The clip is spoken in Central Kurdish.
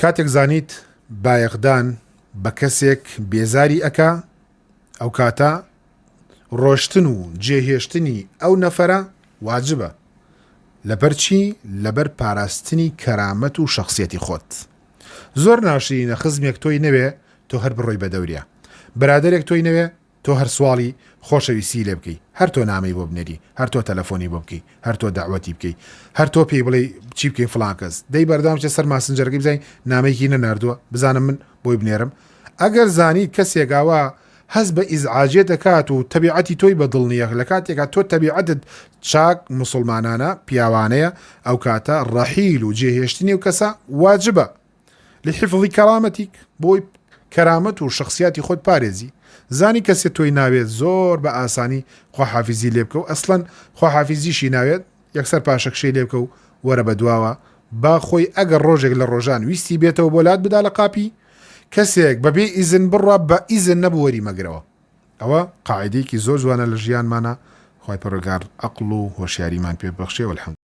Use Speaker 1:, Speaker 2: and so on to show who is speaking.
Speaker 1: کاتێک زانیت بایەخدان بە کەسێک بێزاری ئەکا ئەو کاتە ڕۆشتن و جێهێشتنی ئەو نەفەرە واجبە. لەبەر چی؟ لەبەر پاراستنی کەرامەت و شخصیەتی خۆت. زۆر ناشرینە خزمێک تۆی نەوێ تۆ هەر بڕۆی بە دەوریا، برادێک تۆی نەوێ تۆ هەر سواڵی خۆشەویستی لێ بکەی، هەر تۆ نامەی بۆ بنێری، هەر تۆ تەلەفۆنی بۆ بکەی، هەر تۆ داواتی بکەی، هەر تۆ پێی بڵێ چی بکەین فڵان کەس دەی بەردام چێ سەر ماسنجەرەکەی بزانین نامەیەکی نەناردووە بزانم من بۆی بنێرم. ئەگەر زانی کەسێکاوە هەز بە ئیزعاجێ دەکات و تەبیعەتی تۆی بەدڵ نییە، لە کاتێکا تۆ تەبیعەتت چاک مسلمانانە پیاوانەیە، ئەو کاتە ڕەحیل و جێهێشتنی و کەسە واجبە لحفظی کەرامەتیک، بۆی کەرامەت و شخصیاتی خۆت پارێزی. زانی کەسێ تۆی ناوێت زۆر بە ئاسانی خواحافیزی لێ بکە و ئەسڵەن خواحافیزیشی ناوێت یەکسەر پاشەکشەی لێ بکە و وەرە بە دواوە با خۆی ئەگەر ڕۆژێک لە ڕۆژان ویستی بێتەوە بۆ لات بدا لە قاپی کەسێک بەبێ ئیزن بڕە بە ئیزن نەبووەری مەگرەوە. ئەوە قاعدەیەکی زۆر جوانە لە ژیانمانە. خوای پەروەردگار عەقڵ و هۆشیاریمان پێ ببەخشێ. والحەمد.